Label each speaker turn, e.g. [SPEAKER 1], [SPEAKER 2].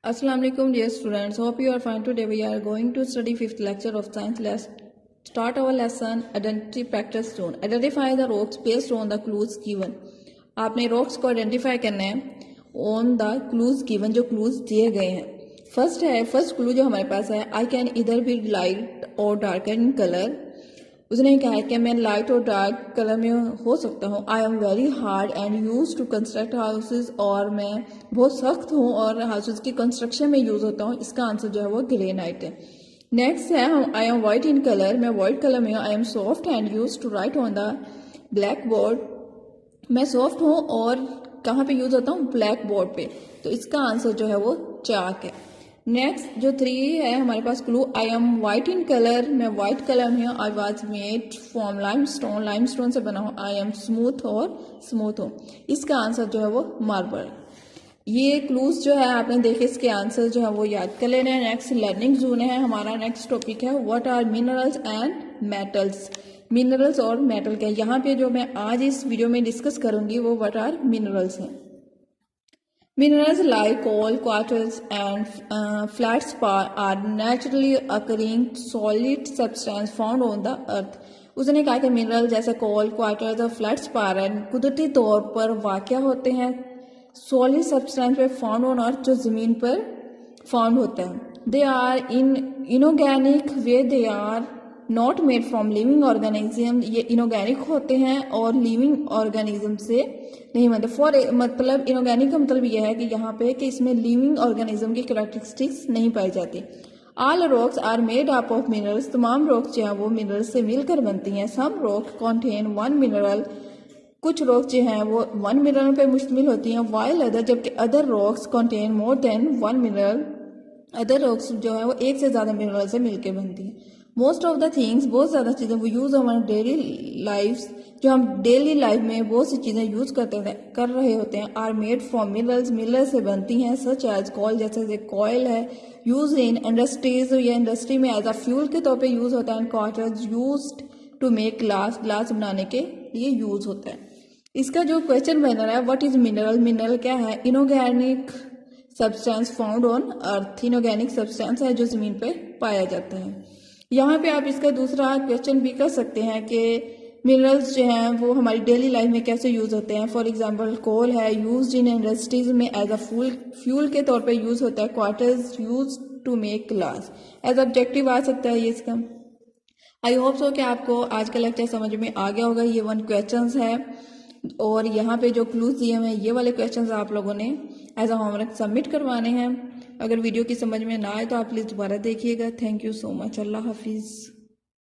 [SPEAKER 1] Assalamu alaikum dear students, hope you are fine. Today we are going to study 5th lecture of science. Let's start our lesson. Identity practice zone. Identify the rocks based on the clues given. आपने rocks को identify करना है on the clues given, जो clues दिए गए हैं. First clue जो हमारे पास है, I can either be light or dark in color. उसने कहा है कि मैं लाइट और डार्क कलर में हो सकता हूँ. I am very hard and use to construct houses, और मैं बहुत सख्त हूँ और हाउसेज की कंस्ट्रक्शन में यूज होता हूँ. इसका आंसर जो है वो ग्रेनाइट है. नेक्स्ट है I am white in colour, मैं वाइट कलर में हूँ. I am soft and use to write on the black board, मैं सॉफ्ट हूँ और कहाँ पे यूज होता हूँ, ब्लैक बोर्ड पे. तो इसका आंसर जो है वो चाक है. नेक्स्ट जो 3 है हमारे पास clue, I am white in colour, मैं वाइट कलर में हूँ. I was made from limestone, limestone से बना हूँ. आई एम स्मूथ और स्मूथ हूँ. इसका आंसर जो है वो मार्बल. ये क्लूज जो है आपने देखे, इसके आंसर जो है वो याद कर लेना है. नेक्स्ट लर्निंग जोन है हमारा. नेक्स्ट टॉपिक है what are minerals and metals. Minerals और मेटल क्या है, यहाँ पे जो मैं आज इस वीडियो में डिस्कस करूंगी वो व्हाट आर मिनरल्स हैं. Minerals like coal, quartz and feldspar are naturally occurring solid substance found on the earth. उसने कहा कि मिनरल जैसे कोल, क्वार्टर्स और फ्लेट्सपार कुदरती तौर पर वाक़या होते हैं सॉलिड सब्सटेंस पे फाउंड ऑन अर्थ, जो ज़मीन पर फाउंड होता है. They are in inorganic way, they are not made from living organism. ये इनऑर्गेनिक होते हैं और लिविंग ऑर्गेनिज्म से नहीं बनते. मतलब इनऑर्गेनिक का मतलब यह है कि यहाँ पे कि इसमें लिविंग ऑर्गेनिज्म की कैरेक्टरिस्टिक्स नहीं पाई जाती. All rocks are made up of minerals, तमाम रॉक्स जो हैं वो मिनरल्स से मिलकर बनती हैं. सम रॉक कॉन्टेन 1 मिनरल, कुछ रॉक्स जो हैं वो 1 मिनरल पे मुश्तमिल होती हैं. वाइल अदर, जबकि other rocks contain more than 1 mineral, other rocks जो है वो एक से ज़्यादा मिनरल से मिलकर बनती हैं. मोस्ट ऑफ द थिंग्स, बहुत ज़्यादा चीज़ें वो यूज़ हमारे डेली लाइफ, जो हम डेली लाइफ में बहुत सी चीज़ें यूज़ कर रहे होते हैं, are made from minerals, mineral से बनती हैं. सच एज कॉल, जैसे कॉयल है, यूज इन इंडस्ट्रीज, या इंडस्ट्री में एज अ फ्यूल के तौर पे यूज़ होता है. Quartz use to make glass, glass बनाने के लिए यूज़ होता है. इसका जो क्वेश्चन बन रहा है व्हाट इज मिनरल. मिनरल क्या है, inorganic substance found on earth. Inorganic substance है जो ज़मीन पे पाया जाता है. यहाँ पे आप इसका दूसरा क्वेश्चन भी कर सकते हैं कि मिनरल्स जो हैं वो हमारी डेली लाइफ में कैसे यूज़ होते हैं. फॉर एग्जांपल कोल है, यूज्ड इन इंडस्ट्रीज में एज अ फ्यूल के तौर पे यूज़ होता है. Quartz use to make glass. As objective आ सकता है ये इसका. आई होप सो कि आपको आज का लेक्चर समझ में आ गया होगा. ये 1 क्वेश्चन है और यहाँ पे जो क्लूज दिए हुए हैं ये वाले क्वेश्चंस आप लोगों ने एज अ होमवर्क सबमिट करवाने हैं. अगर वीडियो की समझ में ना आए तो आप प्लीज़ दोबारा देखिएगा. Thank you so much. अल्लाह हाफिज़.